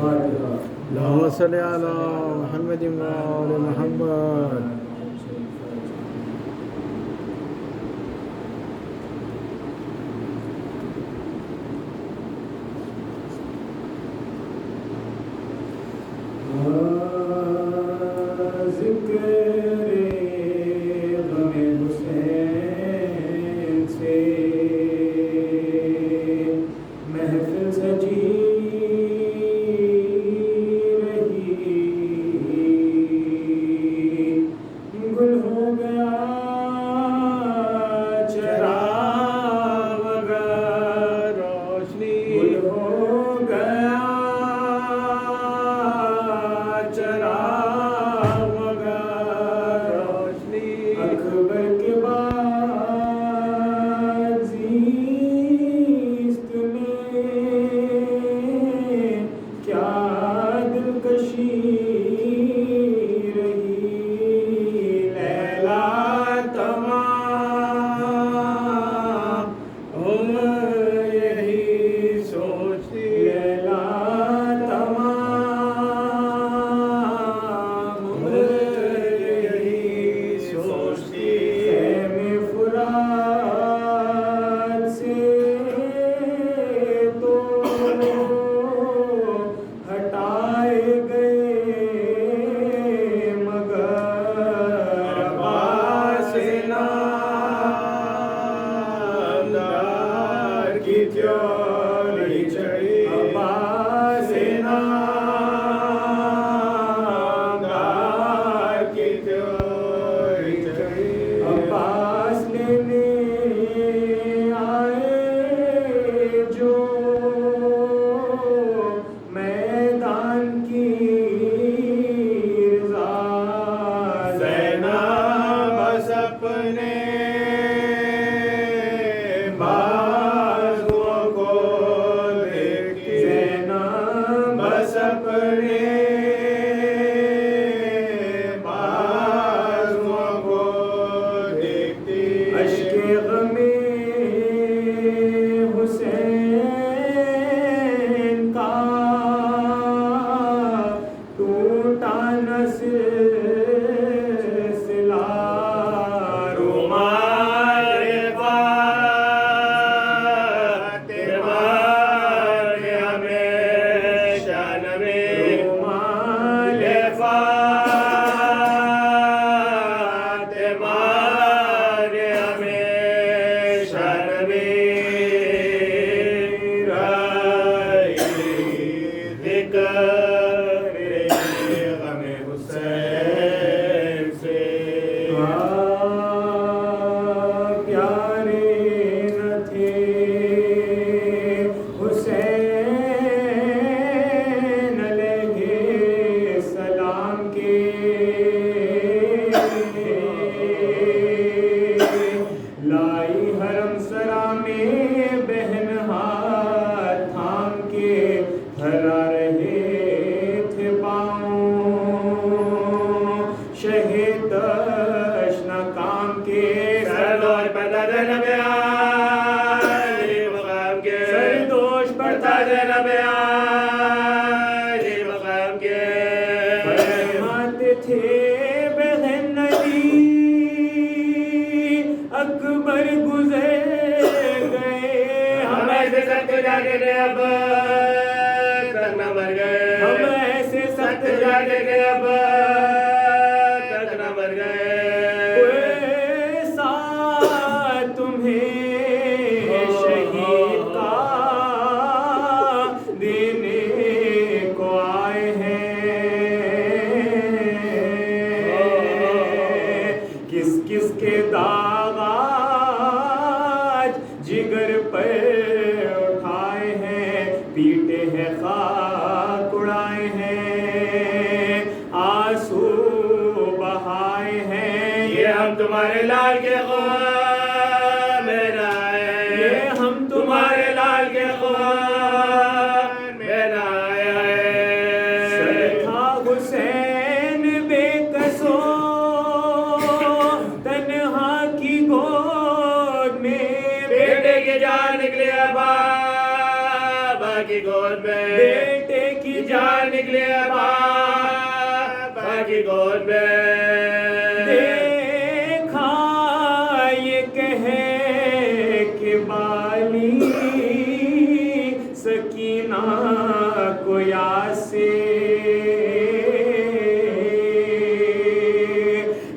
اللهم صل على محمد وآل محمد. جان نکلے باپا کی گود میں دیکھا یہ کہے کہ بالی سکینہ کو یاسے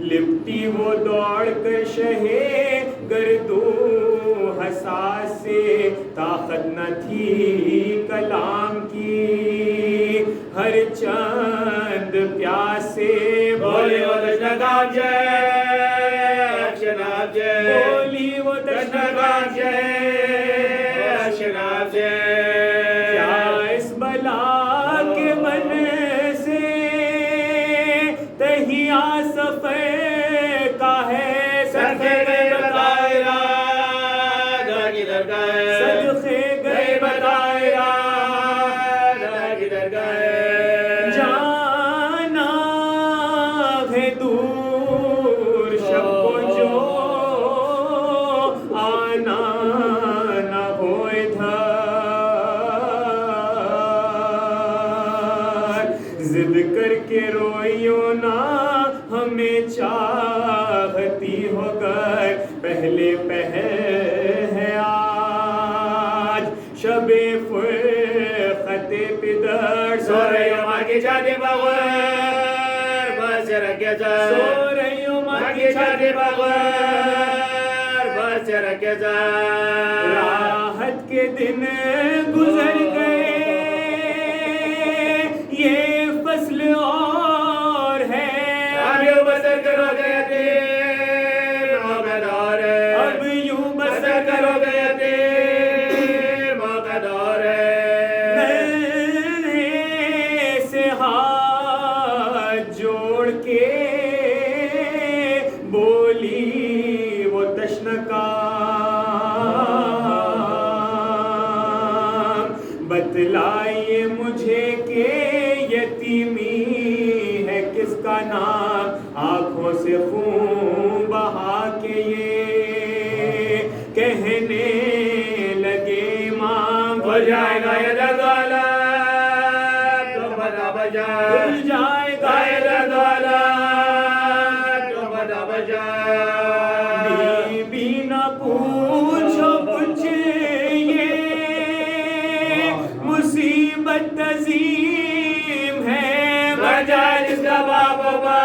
لپٹی وہ دوڑ کر شہے گردو حساسے طاقت نہ تھی کلام کی ہر چند پیاسے بولی وہ دشنگام جے شناب جے بولی وہ دشنگام جے شناب جے کیا اس بلا کے من سے تہیا سفر کا ہے صدقے گئے بتائرہ گھر کی درگاہ صدقے گئے بتائرہ گھر کی درگاہ جانا ہے دور شب کو جو آنا نہ ہو ادھر ضد کر کے روئیو نا ہمیں چاہتی ہو گئے پہلے پہر ہے آج شب فرقت پدر سو رہی ہو ماں کی شادی بغیر بس رکھے جا سو رہی ہوں ماں ماں کی شادی بغیر بس رکھے جا راحت کے دن گزر گئے یہ فصل اور ہے اب یوں بسر کرو گے یتیم موقع دور ہے اب یوں بسر بسر کرو گے یتیم موقع دور ہے ننھے سے ہاتھ جوڑ کے بولی وہ تشنکام بتلائیے مجھے کہ یتیمی ہے کس کا نام آنکھوں سے خون بہا کے یہ کہنے لگے امام ہو جائے گا یہ درد والا تو بتا بجا کھل جائے گا یہ درد والا تو بتا بجا بی بی نہ پوچھو کچھ یہ مصیبت عظیم ہے مر جائے جس کا باپ ہوگا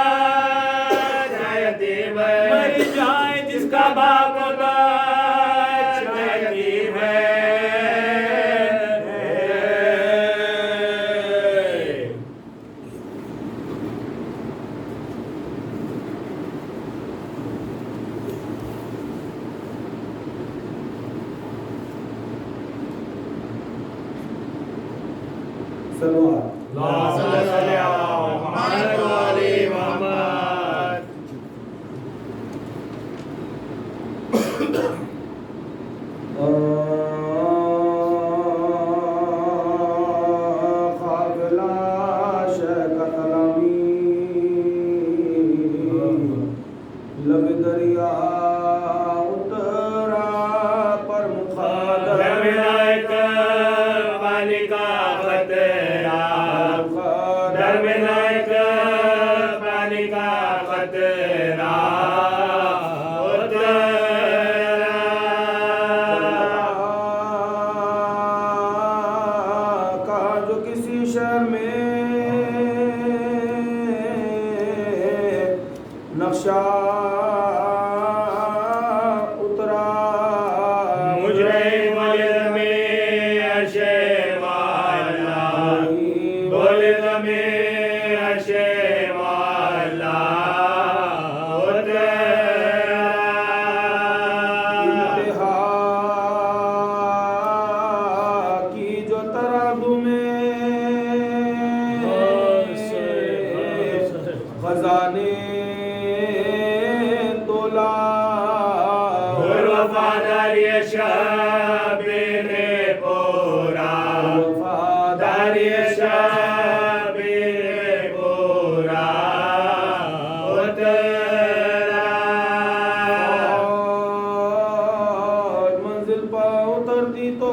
جائے یتیم ہے مر جائے جس کا باپ ہوگا جائے یتیم ہے سلوات اللهم صل على محمد وآل محمد قافلہ شیخ قلمی لب دریا اترا پر مخادر درمنائک پانی کا خطرہ درمنائک پانی کا خطرہ کا جو کسی شہر میں نقشہ اترا مجرے ملد میں عرش والا بولد میں عرش والا انتہا کی جو ترادو میں خزانے تولا وفاداری شبیر پورا وفاداری شبیر پورا اترا اور منزل پا اترتی تو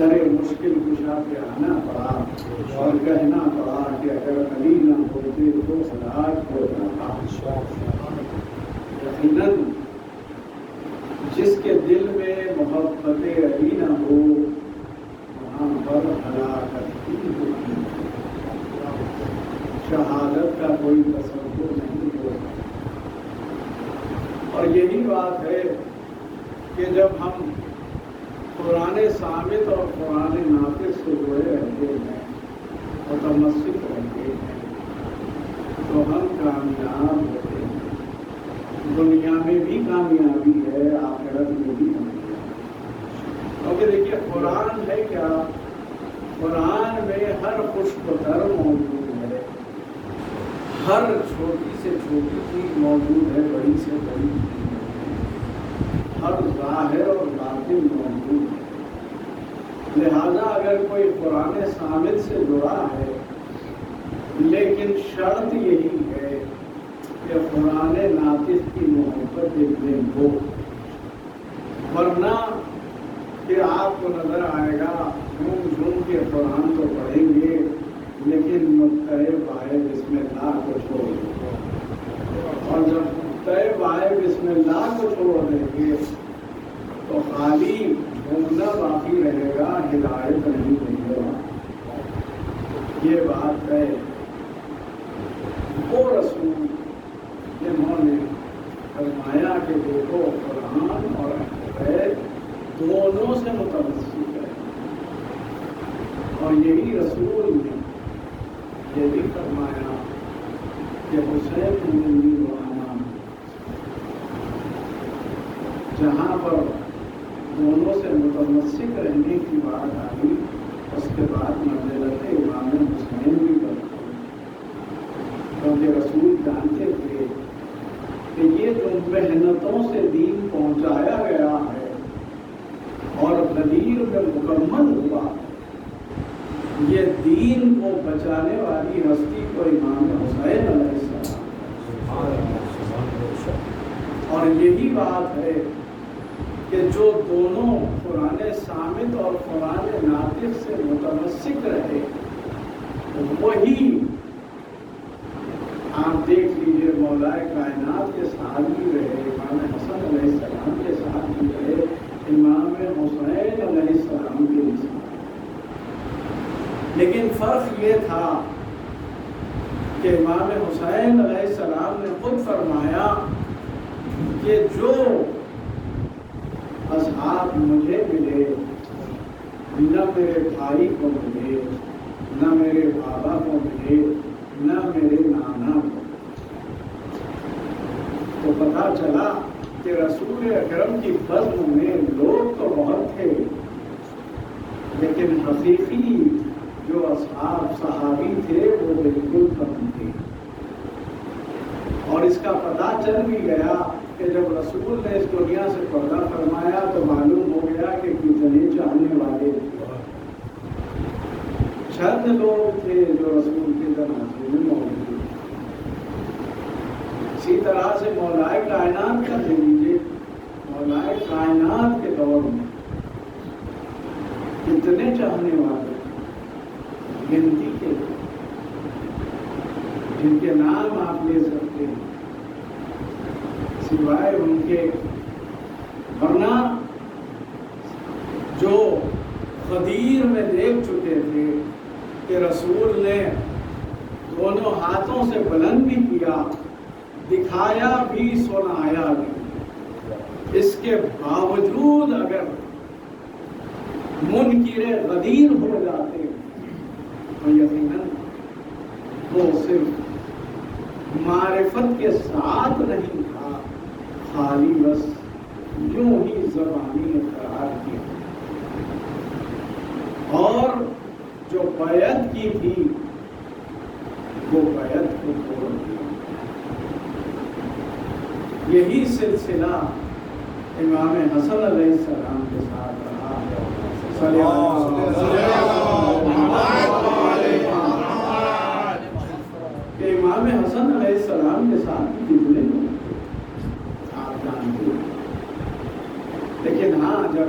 در مشکل کشا پہ آنا پڑا اور کہنا پڑا کہ اگر علی نہ ہوتے تو ہلاک ہو جاتا۔ یقیناً جس کے دل میں محبت علی نہ ہو وہاں پر ہلاکت ہی ہوتی، شہادت کا کوئی تصور نہیں ہوتا۔ اور یہی بات ہے کہ جب ہم قرآن ثابت اور قرآن ناطق سے جڑے رہتے ہیں اور متمسک رہتے ہیں تو ہم کامیاب ہوتے ہیں، دنیا میں بھی کامیابی ہے، آخرت میں بھی کامیابی۔ کیونکہ دیکھیے قرآن ہے کیا، قرآن میں ہر خشک و تر موجود ہے، ہر چھوٹی سے چھوٹی چیز موجود ہے، بڑی سے بڑی چیز، ہر ظاہر اور باطن موجود ہے۔ لہذا اگر کوئی قرآن ثابت سے جڑا ہے لیکن شرط یہی ہے کہ قرآن ناطق کی محبت دل ہو، ورنہ کہ آپ کو نظر آئے گا جھوم جھوم کے قرآن تو پڑھیں گے لیکن مطلب آئے بسم اللہ کو چھوڑ دیں، اور جب مطلب آئے بسم اللہ کو چھوڑ دیں گے تو خالی گھومنا باقی رہے گا، ہدایت نہیں ملے گا۔ یہ بات ہے وہ رسول جنہوں نے فرمایا کہ دیکھو قرآن اور حدیث دونوں سے متمسک ہے، اور یہی رسول نے یہ بھی فرمایا کہ حسین منی روحانہ، جہاں پر دونوں سے متمسک رہنے کی بات آئی اس کے بعد منزلت امام حسین بھی بڑھتی، کیونکہ رسول جانتے تھے کہ یہ جو محنتوں سے دین پہنچایا گیا ہے اور غدیر میں مکمل ہوا، یہ دین کو بچانے والی ہستی کو امام حسین علیہ السلام، اور یہی بات ہے کہ جو دونوں قرآن ثابت اور قرآن ناطق سے متمسک رہے وہی آپ دیکھ لیجیے مولا کائنات کے ساتھ بھی رہے، امام حسن علیہ السلام کے ساتھ بھی رہے، امام حسین علیہ السلام کے بھی ساتھ۔ لیکن فرق یہ تھا کہ امام حسین علیہ السلام نے خود فرمایا کہ جو اصحاب مجھے ملے نہ میرے بھائی کو ملے، نہ میرے بابا کو ملے، نہ میرے نانا کو، تو پتہ چلا کہ رسول اکرم کی بزم میں لوگ تو بہت تھے لیکن حقیقی جو اصحاب صحابی تھے وہ بالکل کم تھے۔ اور اس کا پتہ چل بھی گیا کہ جب رسول نے اس دنیا سے پردہ فرمایا تو معلوم ہو گیا کہ کتنے چاہنے والے تھے، چند لوگ تھے جو رسول کے جنازے میں موجود تھے۔ اسی طرح سے مولا کائنات کا لے لیجیے، مولا کائنات کے دور میں کتنے چاہنے والے گنتی کے جن کے نام آپ لے سکتے ہیں سوائے ان کے، ورنہ جو غدیر میں دیکھ چکے تھے کہ رسول نے دونوں ہاتھوں سے بلند بھی کیا، دکھایا بھی، سنایا بھی، اس کے باوجود اگر منکر غدیر ہو جاتے تو یقیناً وہ صرف معرفت کے ساتھ نہیں تھا، خالی بس یوں ہی زبانی اقرار کیا، اور جو بیعت کی تھی وہ بیعت کو توڑ دیا۔ یہی سلسلہ امام حسن علیہ السلام کے ساتھ رہا۔ صلی اللہ علیہ وسلم کہ امام حسن علیہ السلام کے ساتھ کتنے لوگ آپ جانتے ہیں، لیکن ہاں جب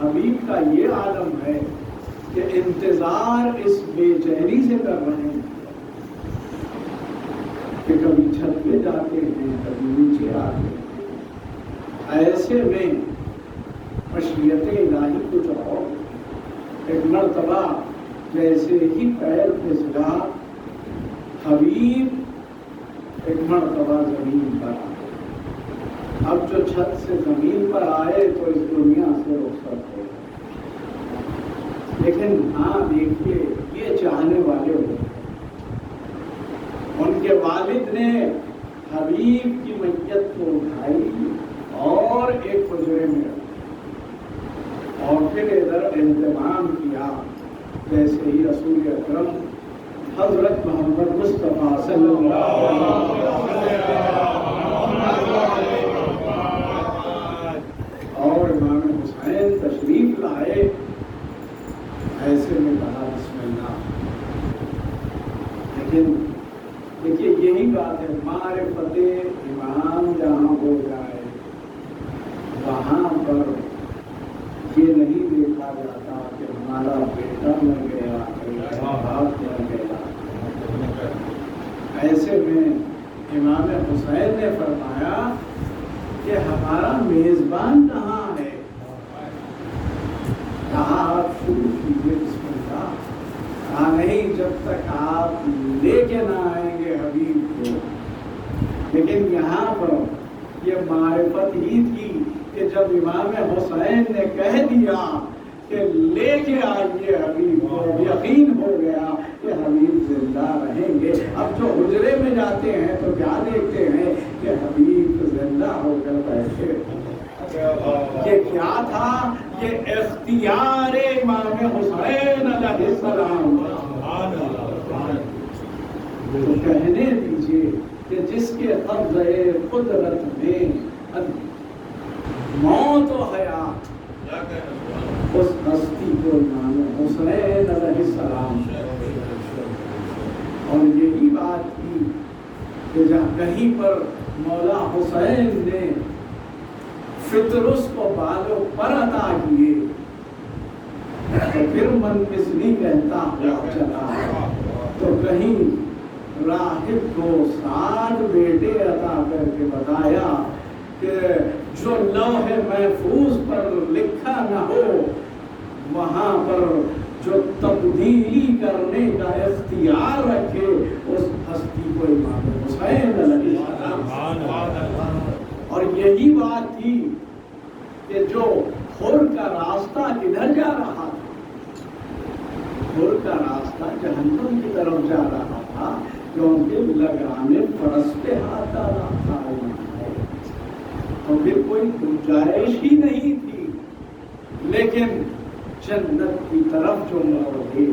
حبیب کا یہ عالم ہے کہ انتظار اس بے چینی سے کر رہے ہیں کہ کبھی چھت پہ جاتے ہیں کبھی نیچے آتے ہیں. ایسے میں مشیت الہی کچھ اور ایک مرتبہ جیسے ہی پیر پھسلا حبیب ایک مرتبہ زمین پر آئے. اب جو چھت سے زمین پر آئے تو اس دنیا سے رخصت ہو. لیکن ہاں دیکھیے یہ چاہنے والے ہوتے ہیں. ان کے والد نے حبیب کی میت کو اٹھائی اور ایک حجرے میں رکھی اور پھر ادھر اہتمام کیا جیسے ہی رسول اکرم حضرت محمد مصطفیٰ صلی اللہ علیہ وسلم اور امام حسین تشریف لائے. ایسے میں کہا بسم اللہ. لیکن دیکھیے یہی بات ہے معرفت امام جہاں ہو جائے وہاں پر یہ نہیں دیکھا جاتا کہ ہمارا بیٹا مر گیا باپ مر گیا. ایسے میں امام حسین نے فرمایا کہ ہمارا میزبان کہاں ہے. کہا آپ شروع کیجیے بسم اللہ. کہا نہیں جب تک آپ لے کے نہ آئیں گے حبیب کو. لیکن یہاں پر یہ معرفت ہی تھی کہ جب امام حسین نے کہہ دیا کہ لے کے آئیے حبیب کو یقین ہو گیا کہ حبیب زندہ رہیں گے. اب جو حجرے میں جاتے ہیں تو کیا دیکھتے ہیں کہ حبیب زندہ ہو کر بیٹھے. یہ کیا تھا؟ یہ اختیار امام حسین علیہ السلام. تو کہنے دیجیے کہ جس کے قبضہ قدرت میں موت و حیات اس ہستی کو امام حسین علیہ السلام. اور یہی بات تھی کہ جہاں کہیں پر مولا حسین نے فطرس کو بالوں پر عطا کیے تو پھر من کسنی کہتا ہوا چلا تو کہیں راہب کو 7 بیٹے عطا کر کے بتایا کہ جو لوح محفوظ پر لکھا نہ ہو وہاں پر جو تبدیلی کرنے کا اختیار رکھے اس ہستی کو امام حسین علیہ السلام. اور یہی بات تھی کہ جو خور کا راستہ کدھر جا رہا تھا. خور کا راستہ جہنم کی طرف جا رہا تھا کیونکہ لگانے فرس پہ ہاتھ ڈالا تھا. تو پھر کوئی گنجائش ہی نہیں تھی. لیکن جنت کی طرف جو موڑ گئے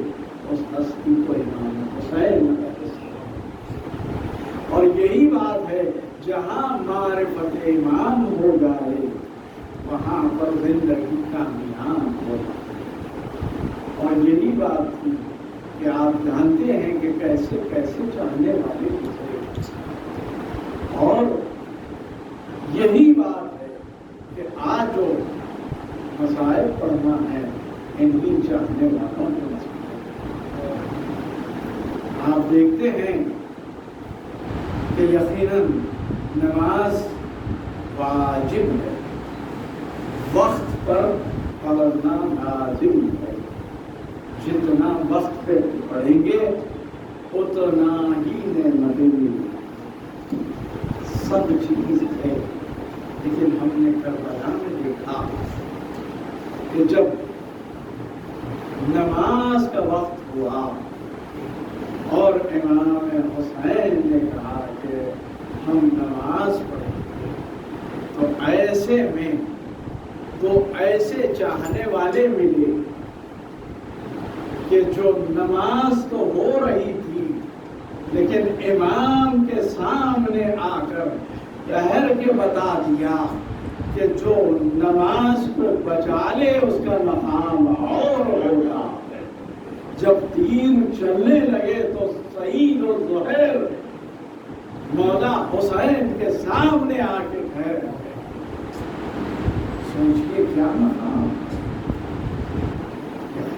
اس ہستی کو امام حسین. اور یہی بات ہے جہاں معرفت امام ہو گئے وہاں پر زندگی کا میان ہوگا. اور یہی بات تھی کہ آپ جانتے ہیں کہ کیسے کیسے چاہنے والے تھے. اور یہی بات ہے کہ آج جو مسائل پڑھنا ہے انہی چاہنے والوں کو. آپ دیکھتے ہیں کہ یقیناً نماز واجب ہے, وقت پر پڑھنا لازم ہے. جتنا وقت پہ پڑھیں گے اتنا ہی نعمتیں ملیں. سب چیز ہے, لیکن ہم نے کربلا میں دیکھا کہ جب نماز کا وقت ہوا اور امام حسین نے کہا کہ ہم نماز پڑھیں گے, تو ایسے میں تو ایسے چاہنے والے ملے کہ جو نماز تو ہو رہی تھی لیکن امام کے سامنے آ کر ٹھہر کے بتا دیا کہ جو نماز کو بچا لے اس کا مقام اور ہوگا. جب تین چلنے لگے تو سعید و زہیر مولا حسین کے سامنے آ کے ٹھہر گئے. سوچئے کیا مقام.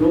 2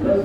10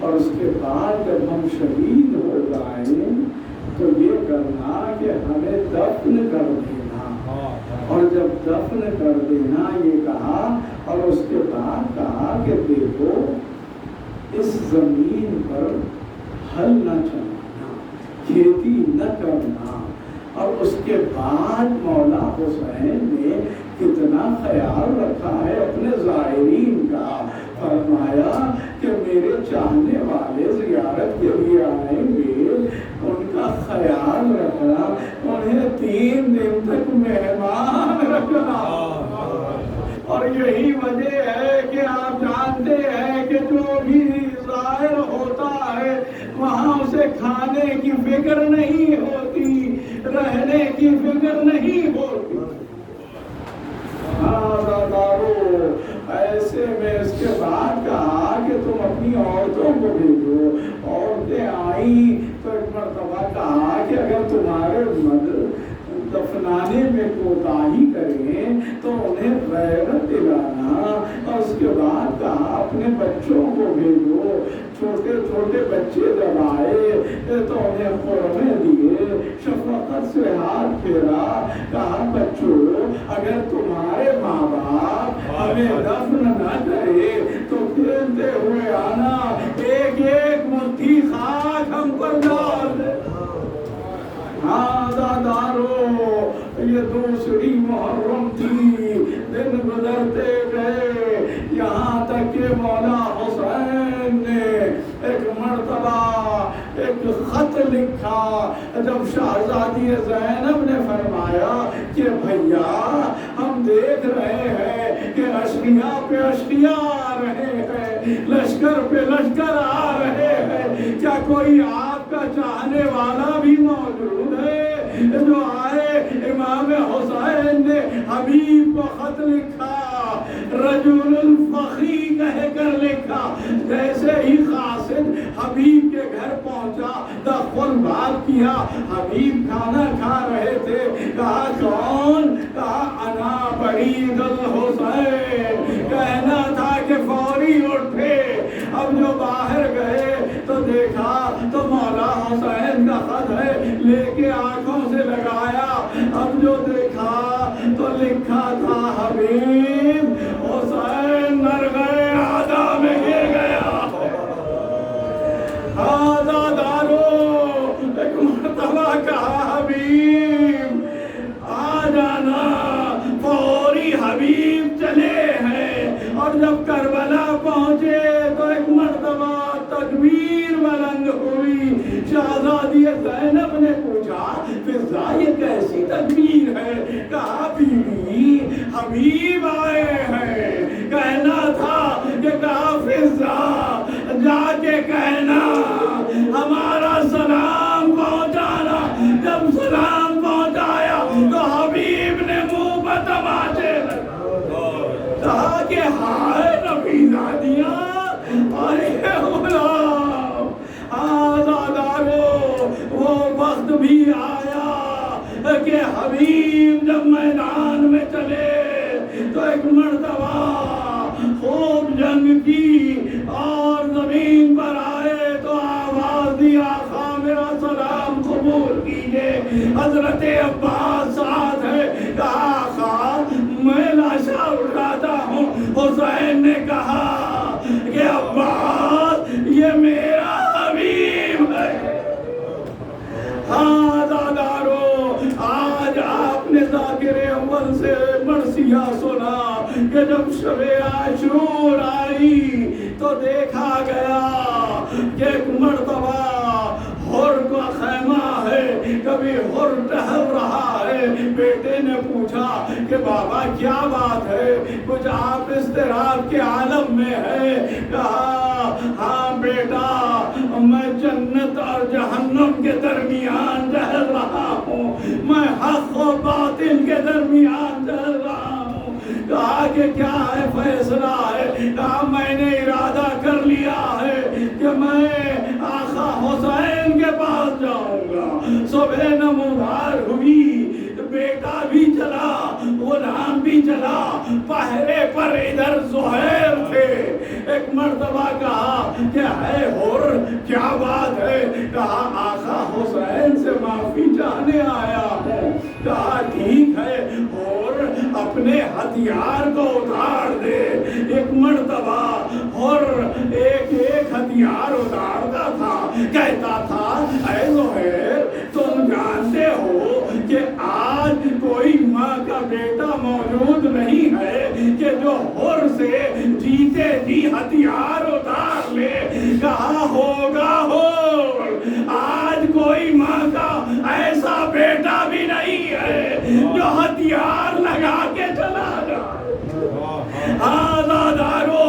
اور اس کے بعد جب ہم شہید ہو جائیں تو یہ کرنا کہ ہمیں دفن کر دینا، اور جب دفن کر دینا یہ کہا، اور اس کے بعد کہا کہ دیکھو اس زمین پر ہل نہ چلانا، کھیتی نہ کرنا۔ اور اس کے بعد مولا حسین نے کتنا خیال رکھا ہے اپنے زائرین کا، فرمایا کہ میرے چاہنے والے زیارت کے لیے آئیں گے، ان کا خیال رکھنا، انہیں 3 دن تک مہمان رکھنا۔ اور یہی وجہ ہے کہ آپ جانتے ہیں کہ جو بھی ظاہر ہوتا ہے وہاں اسے کھانے کی فکر نہیں ہوتی، رہنے کی فکر نہیں ہوتی۔ ایسے میں اس کے بعد کہا کہ تم اپنی عورتوں کو بھیجو۔ عورتیں آئیں تو ایک مرتبہ کہا کہ اگر تمہارے مرد دفنانے میں کوتاہی کریں تو انہیں غیرت دلانا۔ اور اس کے بعد کہا اپنے بچوں کو بھیجو، چھوٹے چھوٹے بچے جب آئے تو انہیں قرمے دیے، شفقت سے ہاتھ پھیرا، کہا بچوں اگر تمہارے ماں باپ ہمیں دفن نہ کرے تو کھیلتے ہوئے آنا، ایک ایک مٹھی خاک ہم پر ڈال دے۔ ہاں دادارو، یہ دوسری محرم تھی، دن گزرتے گئے، یہاں تک کہ مولا حسین نے ایک مرتبہ ایک خط لکھا۔ جب شہزادی زینب نے فرمایا کہ بھیا ہم دیکھ رہے ہیں کہ اشقیاء پہ اشقیاء آ رہے ہیں، لشکر پہ لشکر آ رہے ہیں، کیا کوئی آپ کا چاہنے والا بھی موجود ہے جو آئے؟ امام حسین نے حبیب کو خط لکھا، رجل الفقی کہہ کر لکھا۔ جیسے ہی قاصد حبیب کے گھر پہنچا، دخل بات کیا، حبیب کھانا کھا رہے تھے، کہا کون؟ کہا انا برید الحسین، کہنا تھا کہ فوری اٹھے۔ اب جو باہر گئے تو دیکھا تو مولا حسین کا خط ہے، لے کے آنکھوں سے لگایا، اب جو دیکھا تو لکھا تھا حبیب حسین مر گئے، آدھا میں گر گیا۔ آدھا دارو، ایک مرتبہ کہا حبیب آ جانا، فوری حبیب چلے ہیں۔ اور جب کربلا پہنچے تو ایک مرتبہ تکبیر بلند ہوئی۔ شہزادی زینب نے پوچھا فضا یہ کیسی تکبیر ہے؟ کہا بیوی حبیب آئے ہیں، کہنا تھا کہ کہا فضا جا کے کہنا ہمارا سلام پہنچانا۔ جب سلام پہنچایا تو حبیب نے منہ پر تماچے کہا کہ ہائے نفیزادیاں، ارے غلام، آزادارو، وہ وقت بھی آیا کہ حبیب جب میدان میں چلے تو ایک مرتبہ خوب جنگ کی اور زمین پر آئے تو آواز دی آقا میرا سلام قبول کیجئے۔ حضرت عباس ساتھ ہے، کہا آقا میں لاشا اٹھاتا ہوں۔ حسین نے کہا کہ عباس یہ میرا حبیب ہے۔ ہاں دادارو، آج آپ نے ذاکر اول سے مرثیہ سنا کہ جب شب عاشور آئی تو دیکھا گیا کہ ایک مرتبہ حر کا خیمہ ہے، کبھی حر ٹہل رہا ہے۔ بیٹے نے پوچھا کہ بابا کیا بات ہے، کچھ آپ اضطراب کے عالم میں ہے؟ کہا ہاں بیٹا، میں جنت اور جہنم کے درمیان ٹہل رہا ہوں، میں حق و باطل کے درمیان ٹہل رہا ہوں۔ کہا کہ کیا ہے فیصلہ ہے؟ کہا میں نے ارادہ کر لیا ہے کہ میں آقا حسین کے پاس جاؤں گا۔ صبح نمودار ہوئی، بیٹا بھی چلا، غلام بھی چلا، پہرے پر ادھر زہیر تھے، ایک مرتبہ کہا کہ اے حر کیا بات ہے؟ کہا آقا حسین سے معافی چاہنے آیا ہے۔ کہا ٹھیک ہے حر اپنے ہتھیار کو اتار دے۔ ایک مرتبہ حر ایک ایک ہتھیار اتارتا تھا، کہتا تھا اے زہیر تم جانتے ہو کہ آج کوئی ماں کا بیٹا موجود نہیں ہے کہ جو حر سے جیتے جی ہتھیار اتار لے۔ کہا ہوگا حر، آج کوئی ماں کا ایسا بیٹا بھی نہیں ہے جو ہتھیار لگا کے چلا جائے۔ آزادارو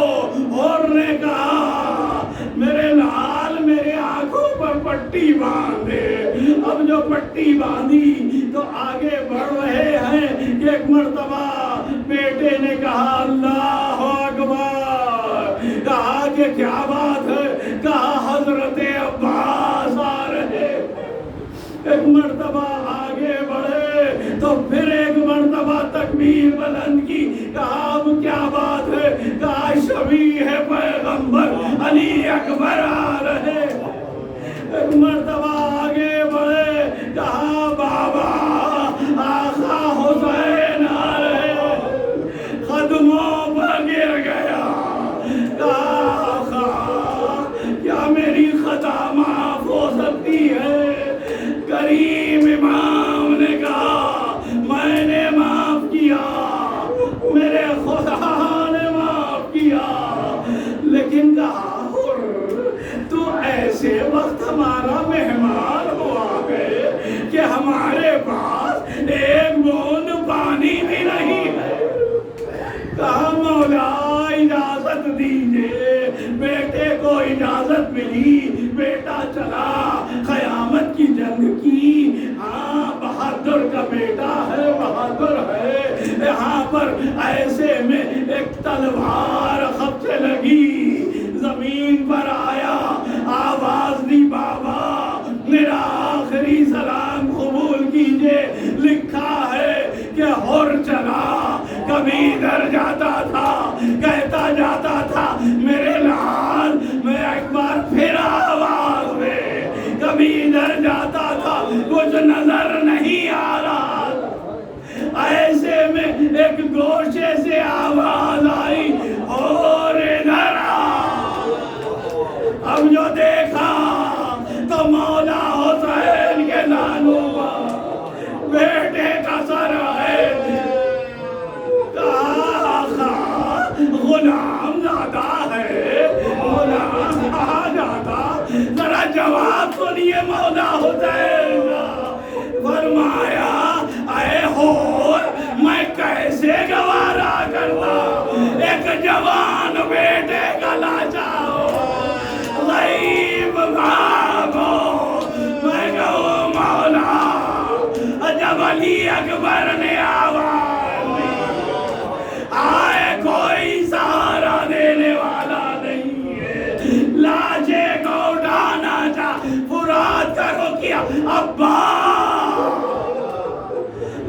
حر نے کہا میرے لال میرے آنکھوں پر پٹی باندھے۔ اب جو پٹی باندھی تو آگے بڑھ رہے ہیں کہ ایک مرتبہ بیٹے نے کہا اللہ اکبر۔ کہا کہ کیا بات ہے؟ کہا حضرت عباس آ رہے۔ ایک مرتبہ آگے بڑھے تو پھر ایک مرتبہ تکبیر بلند کی۔ کہا اب کیا بات ہے؟ کہا شبیہ ہے پیغمبر علی اکبر آ رہے۔ ایک مرتبہ آگے بڑھے، کہا بابا آقا حسین آ رہے۔ قدموں پر گر گیا، کہا آقا کیا میری خطا معاف ہو سکتی ہے؟ کریم امام نے کہا میں نے معاف کیا، میرے خدا نے معاف کیا، لیکن کہا تو ایسے وقت ہمارا مہمان ہوا ہے کہ ہمارے پاس ایک بوند پانی بھی نہیں ہے۔ کہا مولا اجازت دیجئے۔ بیٹے کو اجازت ملی، بیٹا چلا قیامت کی جنگ کی۔ ہاں بہادر کا بیٹا ہے، بہادر ہے۔ یہاں پر ایسے میں ایک تلوار خب سے لگی، زمین پر آیا، آواز دی بابا میرا آخری سلام قبول کیجئے۔ لکھا ہے کہ حر چلا، کبھی ادھر جاتا تھا، کہتا جاتا تھا میرے لال میں ایک بار پھر آواز دے، کبھی ادھر جاتا تھا کچھ نظر نہیں آ رہا۔ ایسے میں ایک گوشے سے آواز آئی اور ادھر آ۔ اب جو دیکھا تو مولا حسین کے نانوں پر بیٹے کا سر ہے۔ کہا آقا غلام زادہ ہے، غلام آ جاتا، ذرا جواب سنیے مولا حسین کا۔ فرمایا اے حور میں کیسے گوارا کرتا ایک جوان بیٹے کا لاچا ہو غیب بھاگو۔ میں کہوں مولا جب علی اکبر نے آواز دی، آئے کوئی سہارا دینے والا نہیں ہے، لاچے کو اٹھانا چاہ فرات کا رکیا عباس،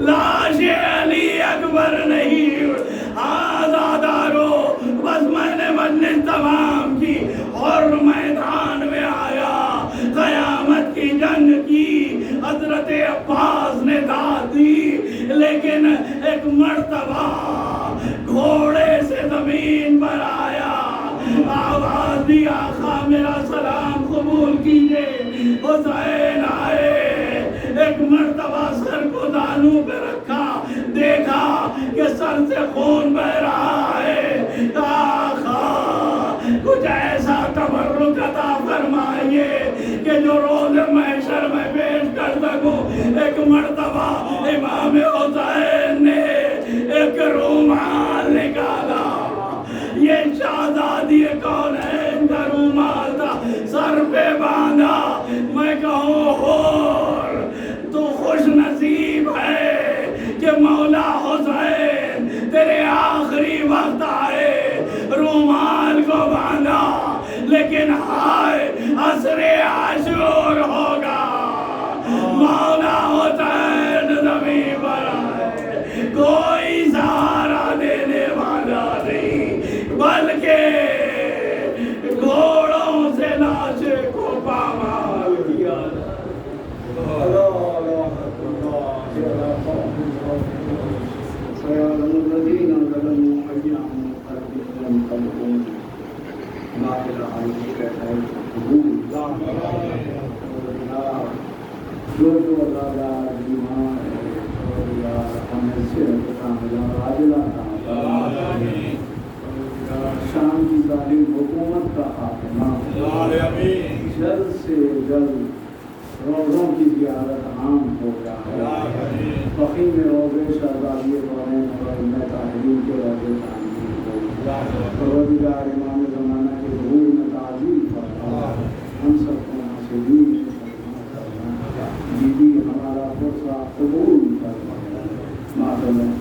لاش علی اکبر نہیں۔ آزادارو بس میں نے مجلس تمام کی اور میدان میں آیا، قیامت کی جنگ کی۔ حضرت عباس نے داد دی، لیکن ایک مرتبہ گھوڑے سے زمین پر آیا، آواز دی آقا میرا سلام قبول کیجئے۔ حسین آئے، ایک مرتبہ سر کو دانوں پہ رکھا، دیکھا کہ سر سے خون بہ رہا ہے۔ آقا کچھ ایسا تبرک عطا فرمائیے کہ جو روز محشر میں پیش کر سکوں۔ ایک مرتبہ امام حسین نے ایک رومال نکالا، یہ شہزادی کونین کا رومال تھا، سر پہ باندھا۔ میں کہوں حور تو خوش نصیب ہے کہ مولا حسین تیرے آخری وقت آئے، رومال کو باندھا، لیکن ہائے عصر عاشور ہوگا، مولا حسین زمین پر آئے، کوئی سہارا دینے والا نہیں، بلکہ تعالیٰ ایمان اور یا ہمیں صحت کاملہ عاجلہ شام کی ظالم حکومت کا خاتمہ جلد سے جلد روزوں کی زیارت عام ہو جائے فخیم روزے شہزادی اور طاہرین کے روزے تعمیر ہو پروردگار امام زمانہ کے ظہور میں تعظیم فرما ہم سب کو ناصرین بی بی ہمارا فرصہ قبول فرما معذرت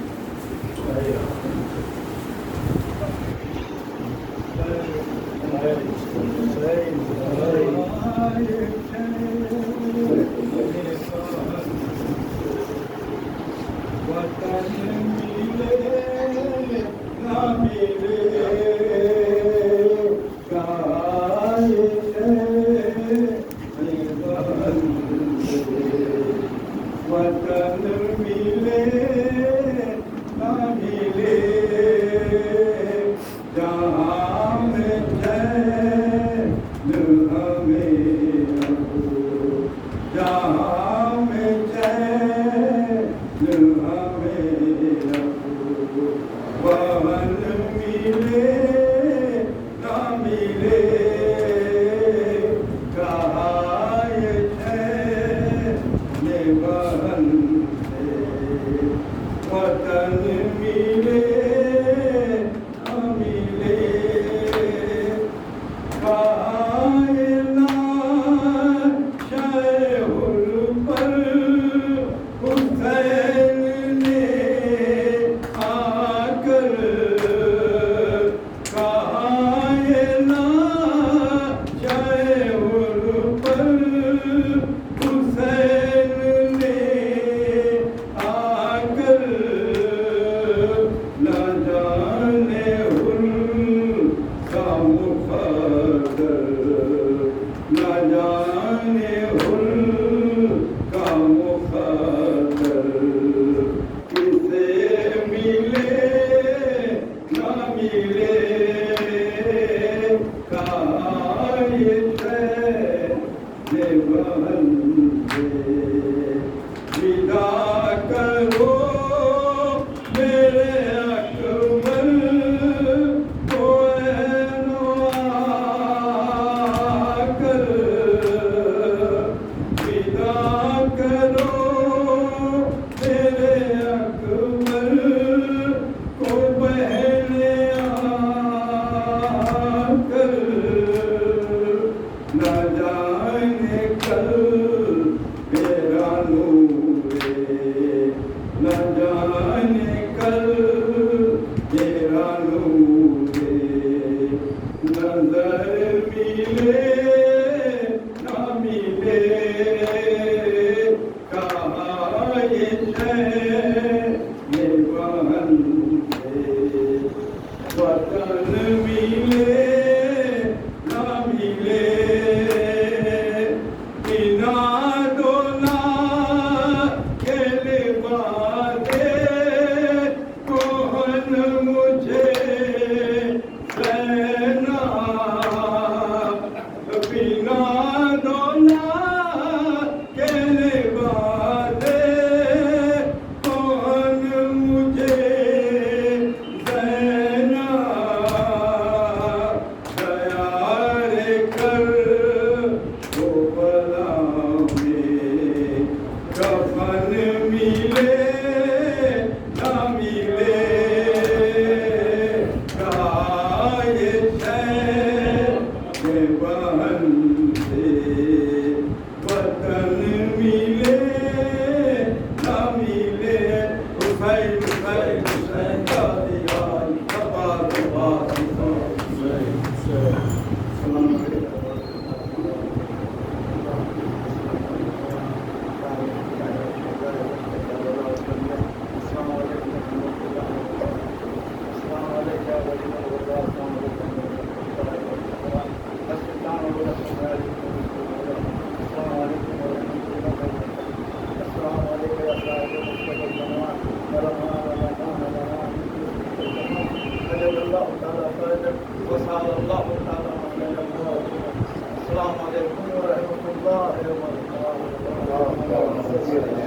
السلام علیکم ورحمۃ اللہ وبرکاتہ. کے بجائے